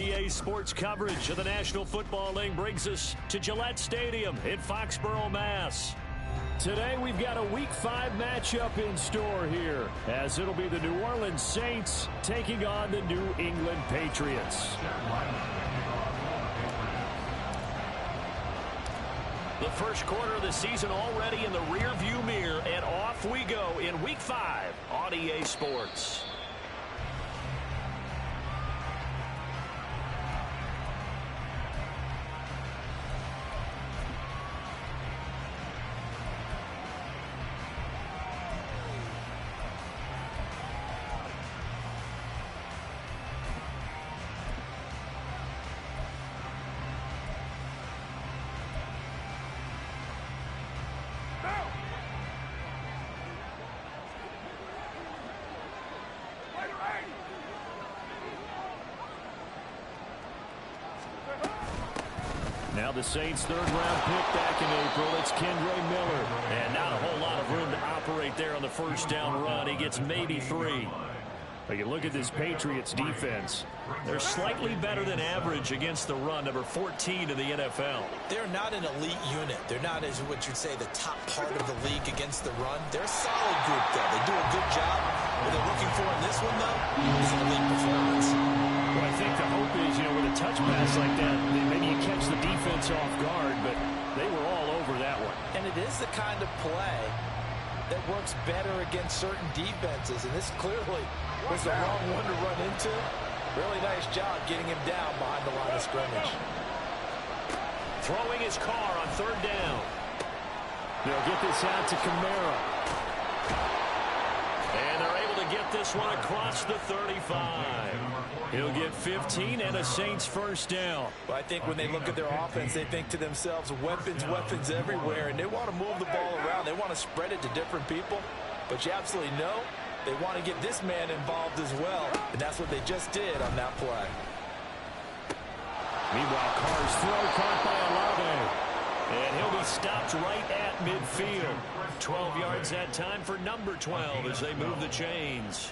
RDA Sports coverage of the National Football League brings us to Gillette Stadium in Foxborough, Mass. Today we've got a Week 5 matchup in store here, as it'll be the New Orleans Saints taking on the New England Patriots. The first quarter of the season already in the rearview mirror, and off we go in Week 5 on EA Sports. Now the Saints' third-round pick back in April. It's Kendre Miller. And not a whole lot of room to operate there on the first down run. He gets maybe 3. But you look at this Patriots defense. They're slightly better than average against the run, number 14 in the NFL. They're not an elite unit. They're not, as what you'd say, the top part of the league against the run. They're a solid group, though. They do a good job. What they're looking for in this one, though, is an elite performance. Well, I think the hope is, with a touch pass like that, maybe you catch the defense off guard, but they were all over that one. And it is the kind of play that works better against certain defenses, and this clearly was the wrong one to run into. Really nice job getting him down behind the line of scrimmage. Throwing his car on third down. They'll get this out to Kamara. And they're able to get this one across the 35. He'll get 15 and a Saints first down. Well, I think when they look at their offense, they think to themselves, weapons everywhere, and they want to move the ball around. They want to spread it to different people, but you absolutely know they want to get this man involved as well, and that's what they just did on that play. Meanwhile, Carr's throw caught by Olave. And he'll be stopped right at midfield. 12 yards that time for number 12 as they move the chains.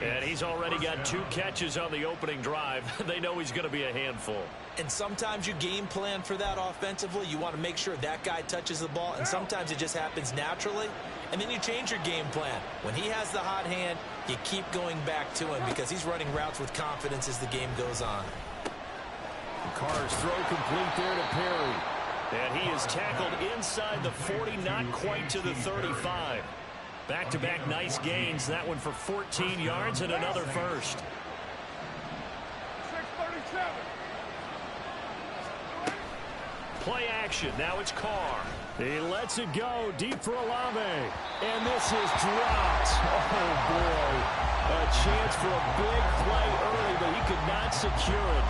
And he's already got 2 catches on the opening drive. They know he's going to be a handful. And sometimes you game plan for that offensively. You want to make sure that guy touches the ball, and sometimes it just happens naturally. And then you change your game plan. When he has the hot hand, you keep going back to him because he's running routes with confidence as the game goes on. Carr's throw complete there to Perry. And he is tackled inside the 40, not quite to the 35. Back-to-back nice gains. That one for 14 yards and another first. 637. Play action. Now it's Carr. He lets it go deep for Olave. And this is dropped. Oh, boy. A chance for a big play early, but he could not secure it.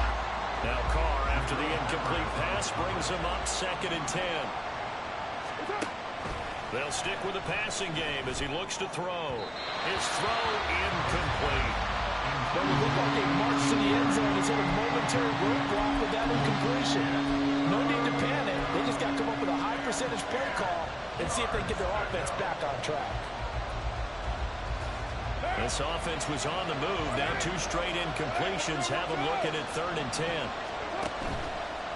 Now Carr, after the incomplete pass, brings him up 2nd and 10. They'll stick with the passing game as he looks to throw. His throw incomplete. But it looked like they marched to the end zone. He's hit a momentary roadblock with that incompletion. No need to panic. They just got to come up with a high percentage play call and see if they can get their offense back on track. This offense was on the move. Now 2 straight incompletions have them looking at 3rd and 10.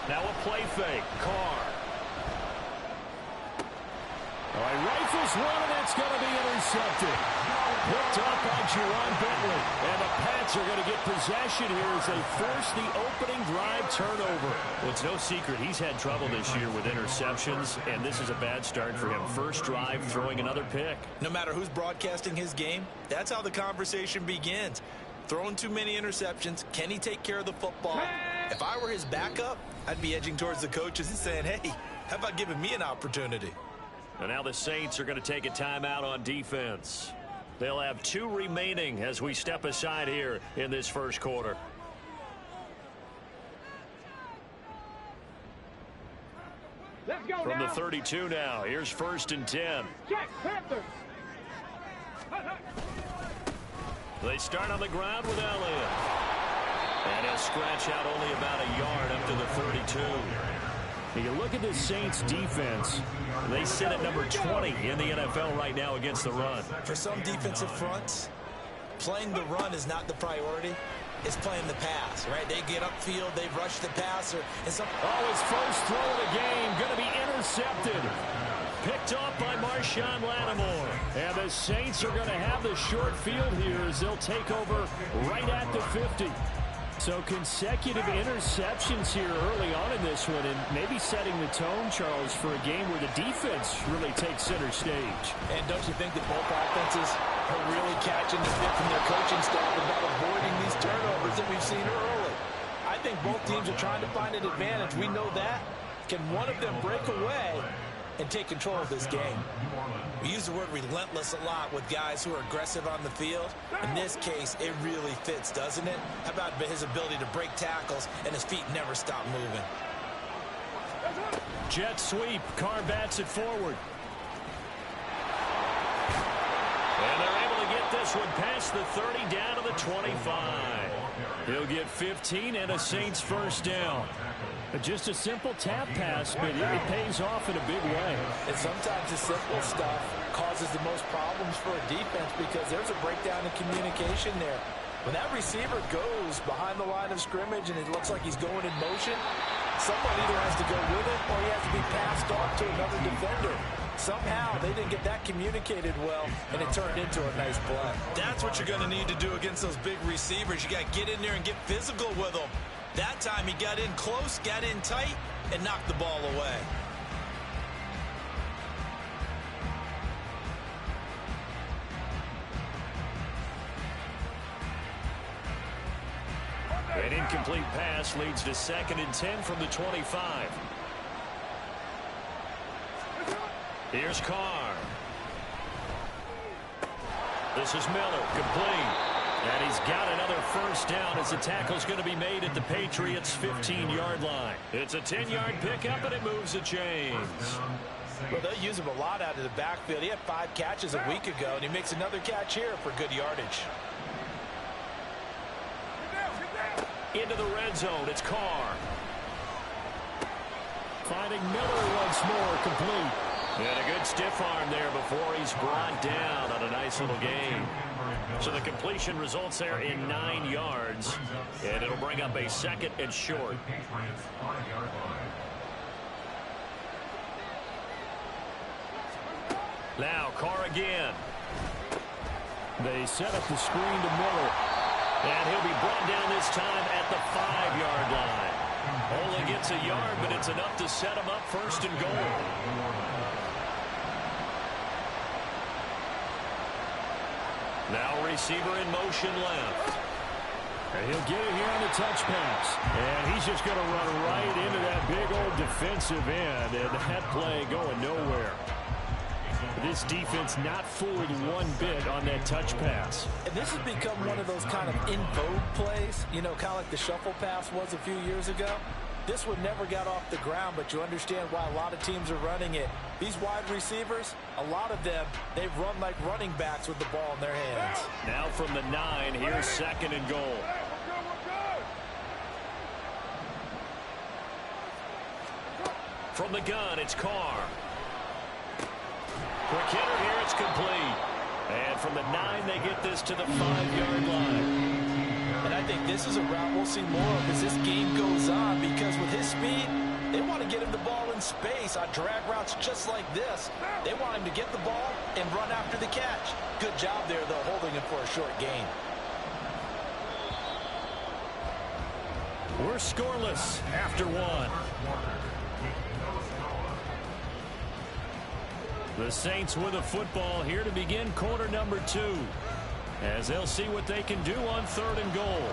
Now a play fake. Carr. All right, rifles one, and it's going to be intercepted. Picked up by Jerron Bentley. And the Pats are going to get possession here as they force the opening drive turnover. Well, it's no secret he's had trouble this year with interceptions, and this is a bad start for him. First drive, throwing another pick. No matter who's broadcasting his game, that's how the conversation begins. Throwing too many interceptions. Can he take care of the football? If I were his backup, I'd be edging towards the coaches and saying, hey, how about giving me an opportunity? And now the Saints are going to take a timeout on defense. They'll have 2 remaining as we step aside here in this first quarter. Let's go From now. the 32 now, here's 1st and 10. Check, Panthers. They start on the ground with Elliott. And he'll scratch out only about a yard up to the 32. You look at this Saints defense. They sit at number 20 in the NFL right now against the run. For some defensive fronts, playing the run is not the priority. is playing the pass, right? They get upfield, they rush the passer. His first throw of the game going to be intercepted. Picked off by Marshawn Lattimore. And the Saints are going to have the short field here as they'll take over right at the 50. So consecutive interceptions here early on in this one, and maybe setting the tone, Charles, for a game where the defense really takes center stage. And don't you think that both offenses are really catching the bit from their coaching staff about avoiding these turnovers that we've seen early? I think both teams are trying to find an advantage. We know that. Can one of them break away and take control of this game? We use the word relentless a lot with guys who are aggressive on the field. In this case, it really fits, doesn't it? How about his ability to break tackles and his feet never stop moving? Jet sweep. Carr bats it forward. And they're able to get this one past the 30 down to the 25. He'll get 15 and a Saints first down. Just a simple tap pass, but it pays off in a big way. And sometimes the simple stuff causes the most problems for a defense because there's a breakdown in communication there. When that receiver goes behind the line of scrimmage and it looks like he's going in motion, someone either has to go with it or he has to be passed off to another defender. Somehow they didn't get that communicated well, and it turned into a nice play. That's what you're going to need to do against those big receivers. You got to get in there and get physical with them. That time he got in close, got in tight, and knocked the ball away. An incomplete pass leads to 2nd and 10 from the 25. Here's Carr. This is Miller, complete. And he's got another first down as the tackle's going to be made at the Patriots' 15-yard line. It's a 10-yard pickup, and it moves the chains. Well, they'll use him a lot out of the backfield. He had 5 catches a week ago, and he makes another catch here for good yardage. Into the red zone, it's Carr. Finding Miller once more, complete. And a good stiff arm there before he's brought down on a nice little gain. So the completion results there in 9 yards, and it'll bring up a 2nd and short. Now Carr again. They set up the screen to Miller, and he'll be brought down this time at the 5-yard line. Only gets a yard, but it's enough to set him up 1st and goal. Now receiver in motion left. And he'll get it here on the touch pass. And he's just going to run right into that big old defensive end. And that play going nowhere. This defense not fooled one bit on that touch pass. And this has become one of those kind of in vogue plays. You know, kind of like the shuffle pass was a few years ago. This one never got off the ground, but you understand why a lot of teams are running it. These wide receivers, a lot of them, they've run like running backs with the ball in their hands. Now from the 9, here's 2nd and goal. From the gun, it's Carr. Quick hitter here, it's complete. And from the 9, they get this to the 5-yard line. And I think this is a route we'll see more of as this game goes on, because with his speed, they want to get him the ball in space on drag routes just like this. They want him to get the ball and run after the catch. Good job there, though, holding him for a short gain. We're scoreless after 1. The Saints with a football here to begin quarter number 2. As they'll see what they can do on 3rd and goal.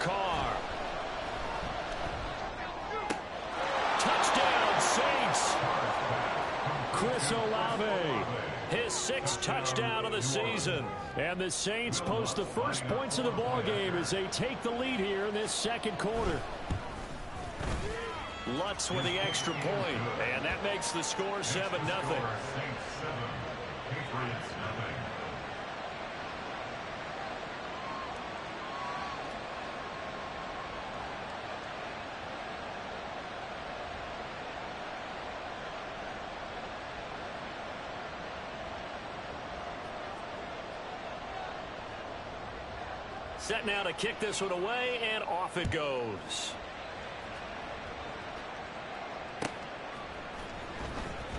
Carr. Touchdown, Saints. Chris Olave. His 6th touchdown of the season. And the Saints post the first points of the ballgame as they take the lead here in this 2nd quarter. Lutz with the extra point, and that makes the score 7-0. Set now to kick this one away, and off it goes.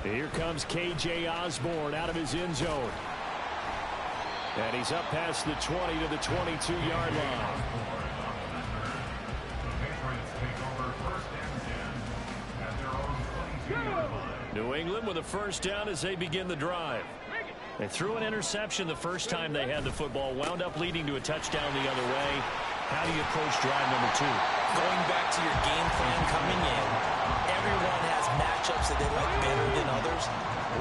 Here comes K.J. Osborne out of his end zone. And he's up past the 20 to the 22-yard line. New England with a first down as they begin the drive. They threw an interception the first time they had the football, wound up leading to a touchdown the other way. How do you approach drive number 2? Going back to your game plan coming in, everyone has matchups that they like better than others,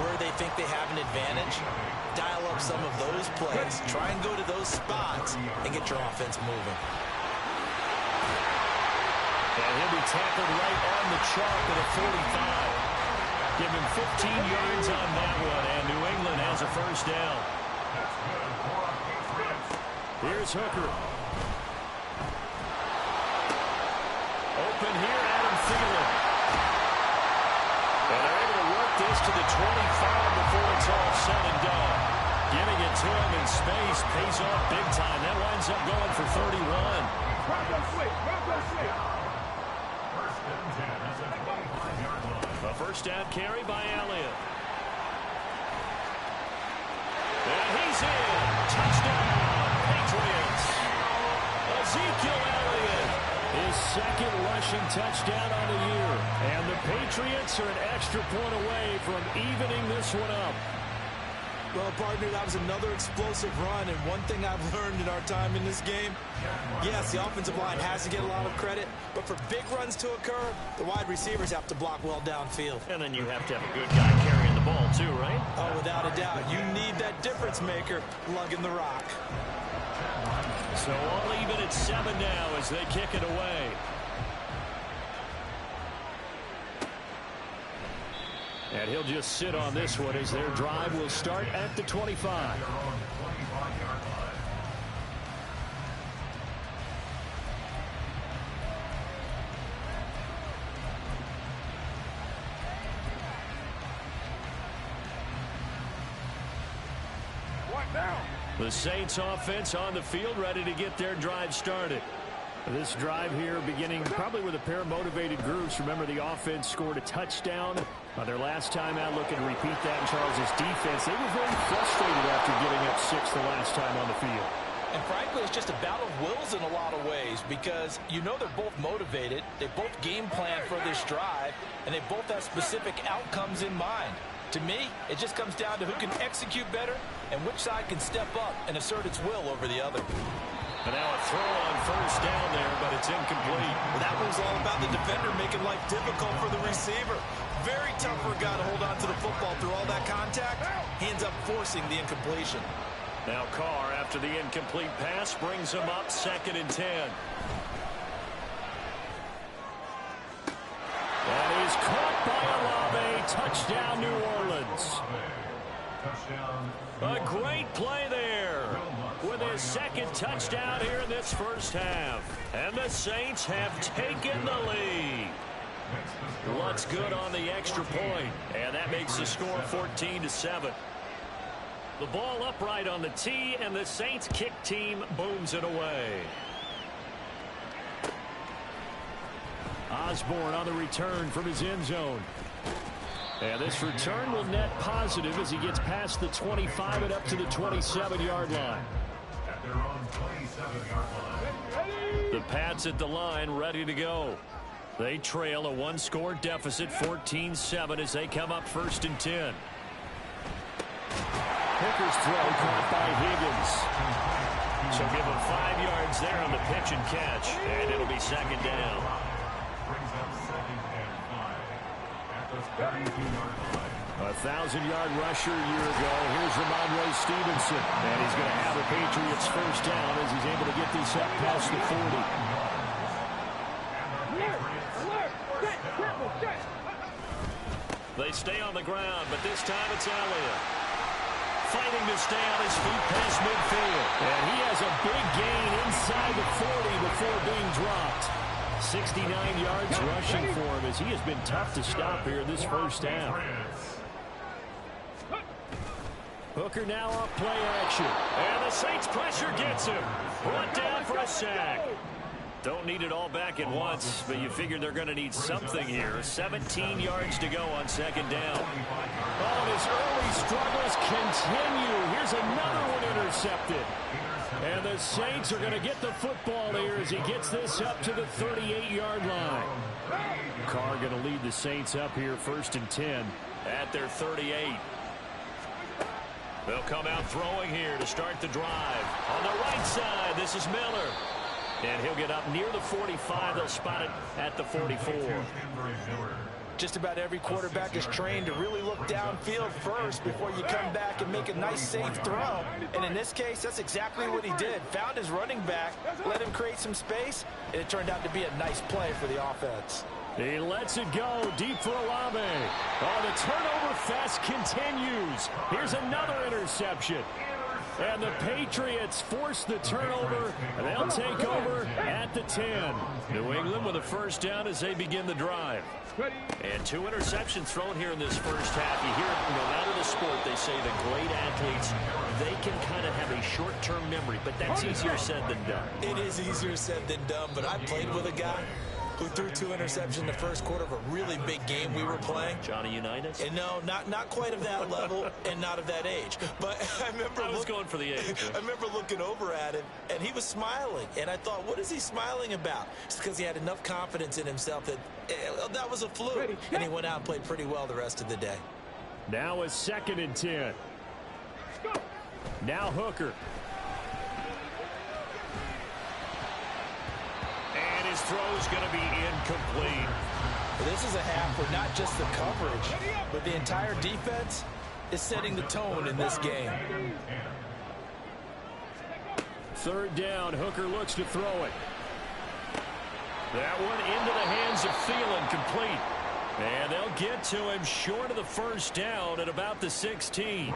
where they think they have an advantage. Dial up some of those plays, try and go to those spots, and get your offense moving. And he'll be tackled right on the chalk at a 45. Give him 15 yards on that one, and New England has a first down. Here's Hooker. Open here, Adam Thielen. And they're able to work this to the 25 before it's all said and done. Giving it to him in space pays off big time. That winds up going for 31. Bronco switch. A first down carry by Elliott. And he's in. Touchdown, Patriots. Ezekiel Elliott, his second rushing touchdown on the year. And the Patriots are an extra point away from evening this one up. Well, partner, that was another explosive run, and one thing I've learned in our time in this game, yes, the offensive line has to get a lot of credit, but for big runs to occur, the wide receivers have to block well downfield. And then you have to have a good guy carrying the ball too, right? Oh, without a doubt. You need that difference maker lugging the rock. So all even at 7 now as they kick it away. And he'll just sit on this one as their drive will start at the 25. The Saints offense on the field ready to get their drive started. This drive here beginning probably with a pair of motivated groups. Remember, the offense scored a touchdown their last time out. Looking to repeat that in Charles' defense. They were very frustrated after giving up 6 the last time on the field. And frankly, it's just a battle of wills in a lot of ways because you know they're both motivated. They both game plan for this drive, and they both have specific outcomes in mind. To me, it just comes down to who can execute better and which side can step up and assert its will over the other. And now a throw on first down there, but it's incomplete. That was all about the defender making life difficult for the receiver. Very tough for a guy to hold on to the football through all that contact. He ends up forcing the incompletion. Now Carr, after the incomplete pass, brings him up 2nd and 10. That is caught by Olave. Touchdown, New Orleans. A great play there with his 2nd touchdown here in this first half. And the Saints have taken the lead. What's good on the extra point? And that makes the score 14-7. The ball upright on the tee, and the Saints kick team booms it away. Osborne on the return from his end zone. And this return will net positive as he gets past the 25 and up to the 27-yard line. At their own 27-yard line. The Pats at the line ready to go. They trail a 1-score deficit, 14-7, as they come up 1st and 10. Hooker's throw caught by Higgins. So give him 5 yards there on the pitch and catch, and it'll be 2nd down. Brings up 2nd and 5 at the 32-yard line. A 1,000-yard rusher a year ago. Here's Ramondre Stevenson. And he's going to have a Patriots first down as he's able to get this up past the 40. They stay on the ground, but this time it's Elliott. Fighting to stay on his feet past midfield. And he has a big gain inside the 40 before being dropped. 69 yards rushing for him as he has been tough to stop here this first half. Hooker now off play action. And the Saints pressure gets him. Brought down for a sack. Don't need it all back at once, but you figure they're going to need something here. 17 yards to go on second down. Oh, and his early struggles continue. Here's another one intercepted. And the Saints are going to get the football here as he gets this up to the 38-yard line. Carr going to lead the Saints up here, 1st and 10 at their 38. They'll come out throwing here to start the drive. On the right side, this is Miller. And he'll get up near the 45. They'll spot it at the 44. Just about every quarterback is trained to really look downfield first before you come back and make a nice, safe throw. And in this case, that's exactly what he did. Found his running back, let him create some space, and it turned out to be a nice play for the offense. He lets it go deep for Olave. Oh, the turnover fest continues. Here's another interception. And the Patriots force the turnover, and they'll take over at the 10. New England with a first down as they begin the drive. And 2 interceptions thrown here in this first half. You hear it, no matter the sport, they say the great athletes, they can kind of have a short-term memory, but that's easier said than done. It is easier said than done, but I played with a guy who threw 2 interceptions in the first quarter of a really big game we were playing. Johnny Unitas? And no, not quite of that level and not of that age. But I was going for the age. I remember looking over at him, and he was smiling. And I thought, what is he smiling about? It's because he had enough confidence in himself that that was a fluke. And he went out and played pretty well the rest of the day. Now a 2nd and 10. Now Hooker. And his throw's going to be incomplete. This is a half where not just the coverage, but the entire defense is setting the tone in this game. 3rd down. Hooker looks to throw it. That one into the hands of Thielen, complete. And they'll get to him short of the first down at about the 16.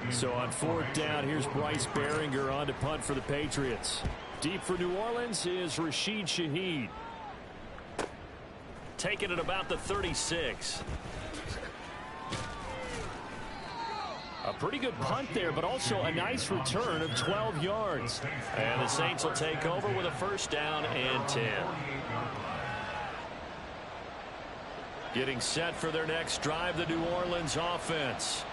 So on 4th down, here's Bryce Baringer on to punt for the Patriots. Deep for New Orleans is Rashid Shaheed. Taking it about the 36. A pretty good punt there, but also a nice return of 12 yards. And the Saints will take over with a first down and 10. Getting set for their next drive, the New Orleans offense.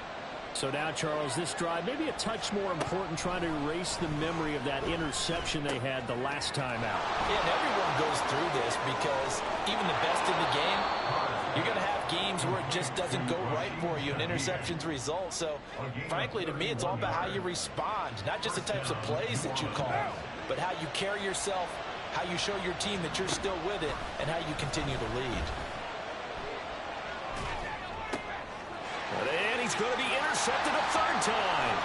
So now, Charles, this drive maybe a touch more important, trying to erase the memory of that interception they had the last time out. Yeah, and everyone goes through this because even the best in the game, you're going to have games where it just doesn't go right for you and interceptions result. So, frankly, to me, it's all about how you respond, not just the types of plays that you call, but how you carry yourself, how you show your team that you're still with it, and how you continue to lead. And he's going to be intercepted a 3rd time.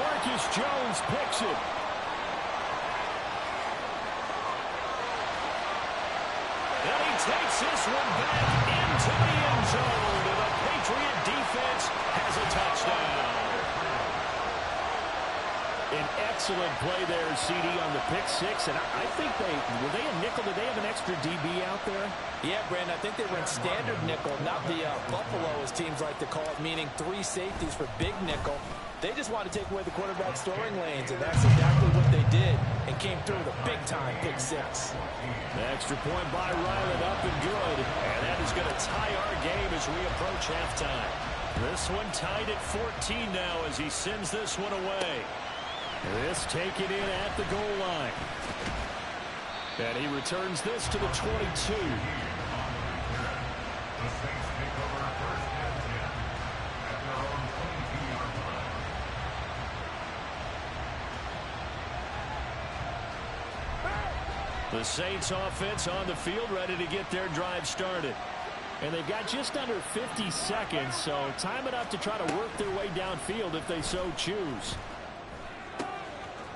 Marcus Jones picks it. And he takes this one back into the end zone. And the Patriot defense has a touchdown. An excellent play there, CD, on the pick 6. And I think were they a nickel? Did they have an extra DB out there? Yeah, Brandon, I think they went standard nickel, not the Buffalo, as teams like to call it, meaning 3 safeties for big nickel. They just want to take away the quarterback's throwing lanes, and that's exactly what they did and came through with a big-time pick 6. The extra point by Ryland, up and good. And that is going to tie our game as we approach halftime. This one tied at 14 now as he sends this one away. This taken in at the goal line. And he returns this to the 22. The Saints offense on the field, ready to get their drive started. And they've got just under 50 seconds, so time enough to try to work their way downfield if they so choose.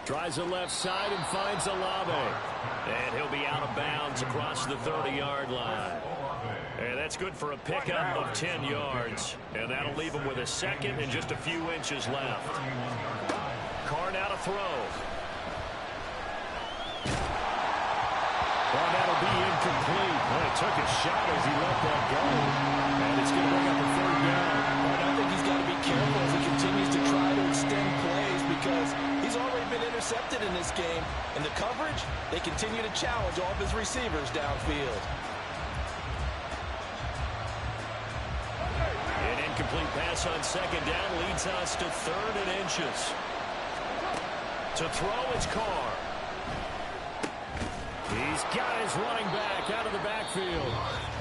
Tries the left side and finds Olave. And he'll be out of bounds across the 30-yard line. And that's good for a pickup of 10 yards. And that'll leave him with a 2nd and just a few inches left. Carr now to throw. Well, that'll be incomplete. Well, he took a shot as he let that go. And it's going to bring up a 3rd down. I think he's got to be careful as he continues to try this game. And the coverage, they continue to challenge all of his receivers downfield. An incomplete pass on second down leads us to 3rd and inches. To throw is Carr. He's got his running back out of the backfield.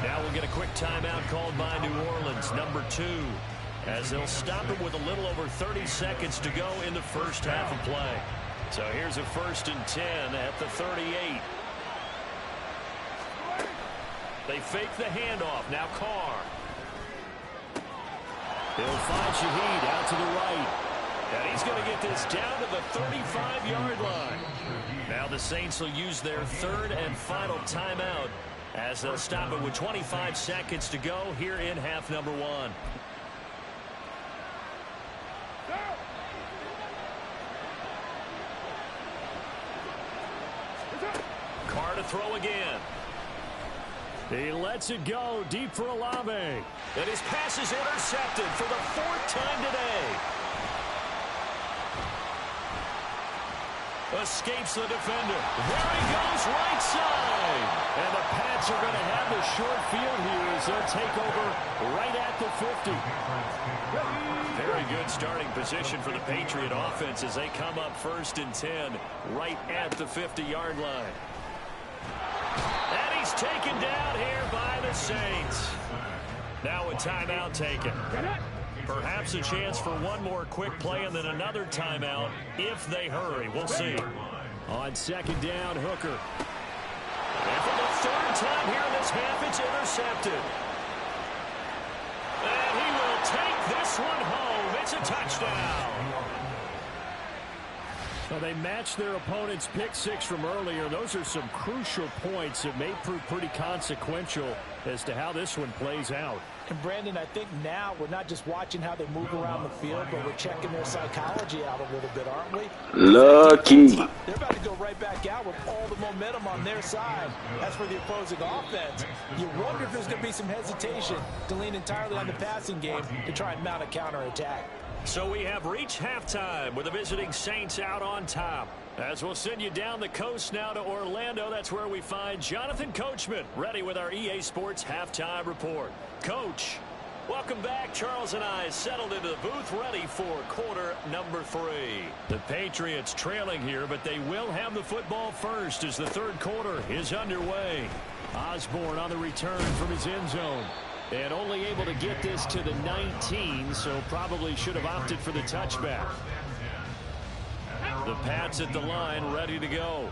Now we'll get a quick timeout called by New Orleans, number 2, as they'll stop him with a little over 30 seconds to go in the first half of play. So here's a 1st and 10 at the 38. They fake the handoff. Now Carr. He'll find Shaheed out to the right. And he's going to get this down to the 35-yard line. Now the Saints will use their 3rd and final timeout as they'll stop it with 25 seconds to go here in half number 1. Carr to throw again. He lets it go deep for Olave. And his pass is intercepted for the 4th time today. Escapes the defender. There he goes, right side. And the Pats are going to have the short field here as they'll take over right at the 50. Very good starting position for the Patriot offense as they come up 1st and 10 right at the 50-yard line. And he's taken down here by the Saints. Now a timeout taken. Perhaps a chance for one more quick play and then another timeout if they hurry. We'll see. On 2nd down, Hooker. And for the 3rd time here in this half, it's intercepted. And he will take this one home. It's a touchdown. Well, they matched their opponent's pick 6 from earlier. Those are some crucial points that may prove pretty consequential as to how this one plays out. And Brandon, I think now we're not just watching how they move around the field, but we're checking their psychology out a little bit, aren't we? Lucky. They're about to go right back out with all the momentum on their side. As for the opposing offense, you wonder if there's going to be some hesitation to lean entirely on the passing game to try and mount a counterattack. So we have reached halftime with the visiting Saints out on top. As we'll send you down the coast now to Orlando, that's where we find Jonathan Coachman ready with our EA Sports Halftime Report. Coach, welcome back. Charles and I settled into the booth ready for quarter number 3. The Patriots trailing here, but they will have the football first as the 3rd quarter is underway. Osborne on the return from his end zone. And only able to get this to the 19, so probably should have opted for the touchback. The Pats at the line, ready to go.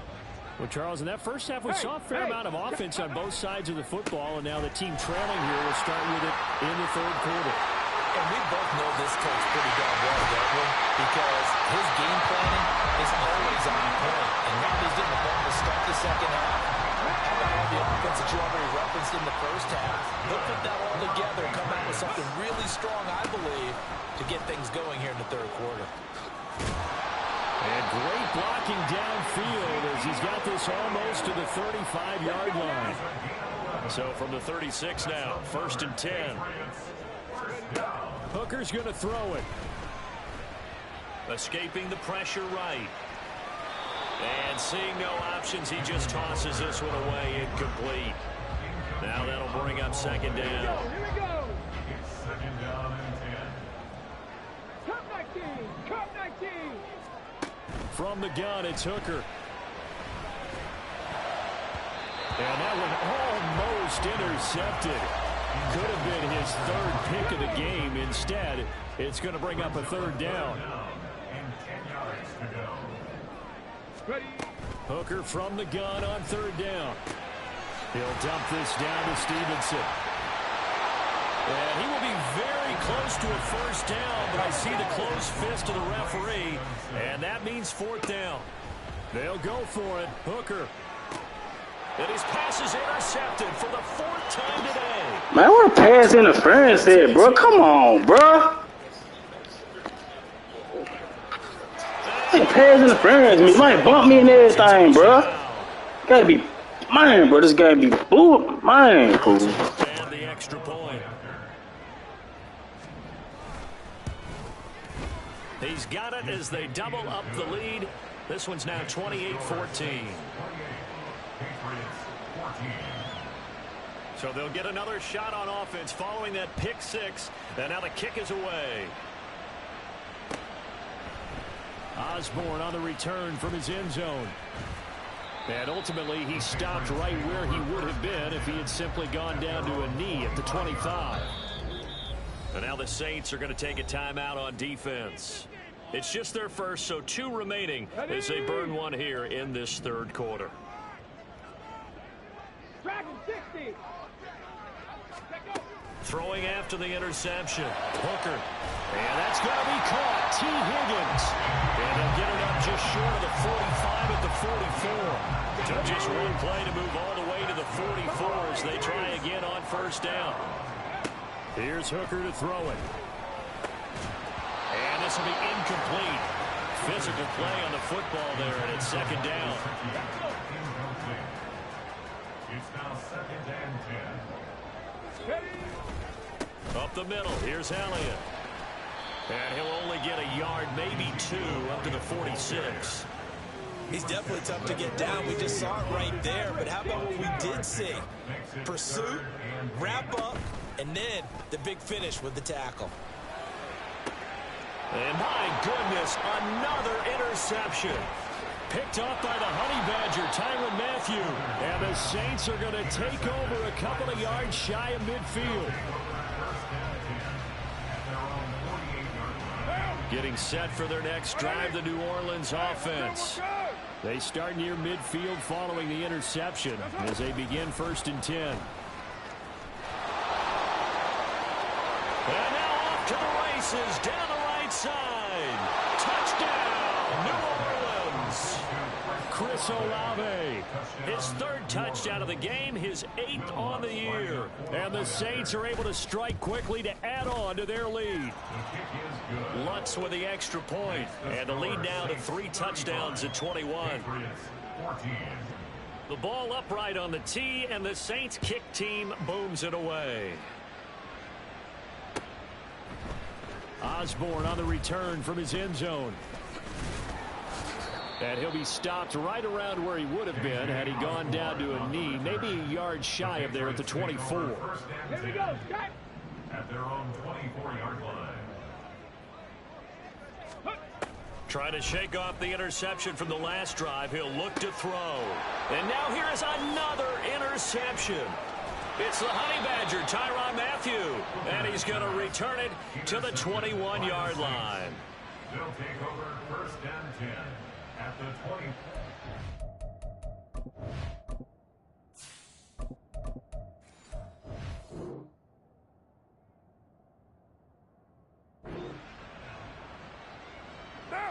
Well, Charles, in that first half, we saw a fair amount of offense on both sides of the football, and now the team trailing here will start with it in the 3rd quarter. And we both know this coach pretty darn well, don't we? Because his game planning is always on point. And now he's getting the ball to start the 2nd half. How about all the offense that you already referenced in the first half? He'll put that all together and come out with something really strong, I believe, to get things going here in the 3rd quarter. And great blocking downfield as he's got this almost to the 35-yard line. So from the 36 now, 1st and 10. Hooker's going to throw it. Escaping the pressure right. And seeing no options, he just tosses this one away incomplete. Now that'll bring up 2nd down. Here we go. It's 2nd down and 10. Cup 19. Cup 19. From the gun, it's Hooker. And that one almost intercepted. Could have been his 3rd pick of the game. Instead, it's going to bring up a 3rd down. And 10 yards to go. Ready. Hooker from the gun on 3rd down. He'll dump this down to Stevenson. And he will be very close to a 1st down, but I see the closed fist of the referee, and that means 4th down. They'll go for it. Hooker. And his pass is intercepted for the 4th time today. Man, what a pass interference there, bro. Come on, bro. Hey, pass interference. Me might bump me and everything, bro. Gotta be, man, bro. This gotta be, ooh, man. Cool. And the extra point. He's got it as they double up the lead This one's now 28-14. 28. Patriots 14. So they'll get another shot on offense following that pick six. And now the kick is away. Osborne on the return from his end zone. And ultimately, he stopped right where he would have been if he had simply gone down to a knee at the 25. And now the Saints are going to take a timeout on defense. It's just their first, so 2 remaining as they burn one here in this third quarter. Dragon 60. Throwing after the interception. Hooker. And that's going to be caught. T. Higgins. And they'll get it up just short of the 45 at the 44. Took just one play to move all the way to the 44 as they try again on first down. Here's Hooker to throw it. And this will be incomplete. Physical play on the football there, and it's second down. It's now 2nd and 10. Up the middle, here's Elliott. And he'll only get a yard, maybe 2, up to the 46. He's definitely tough to get down. We just saw it right there. But how about what we did see? Pursuit, wrap up, and then the big finish with the tackle. And my goodness, another interception. Picked off by the Honey Badger, Tyrann Mathieu. And the Saints are going to take over a couple of yards shy of midfield. Getting set for their next drive, the New Orleans offense. They start near midfield following the interception as they begin 1st and 10. And now off to the races, down the right side. Touchdown, New Orleans. Chris Olave, his 3rd touchdown of the game, his 8th on the year. And the Saints are able to strike quickly to add on to their lead. Lutz with the extra point, and the lead now to 3 touchdowns at 21. The ball upright on the tee, and the Saints kick team booms it away. Osborne on the return from his end zone. And he'll be stopped right around where he would have been had he gone down to a knee, maybe a yard shy of there at the 24. Here we go, Scott. At their own 24-yard line. Trying to shake off the interception from the last drive. He'll look to throw. And now here is another interception. It's the Honey Badger, Tyrann Mathieu. And he's going to return it to the 21-yard line. They'll take over 1st and 10 at the 20.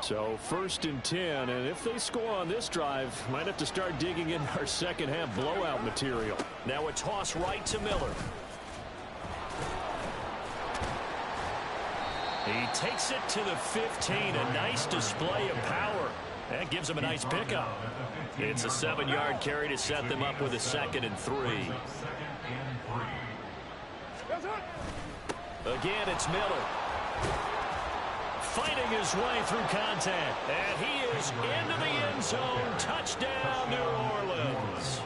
So 1st and 10, and if they score on this drive, might have to start digging in our second half blowout material. Now a toss right to Miller. He takes it to the 15, a nice display of power. That gives him a nice pickup. It's a 7-yard carry to set them up with a 2nd and 3. Again, it's Miller. Fighting his way through contact. And he is into the end zone. Touchdown, New Orleans.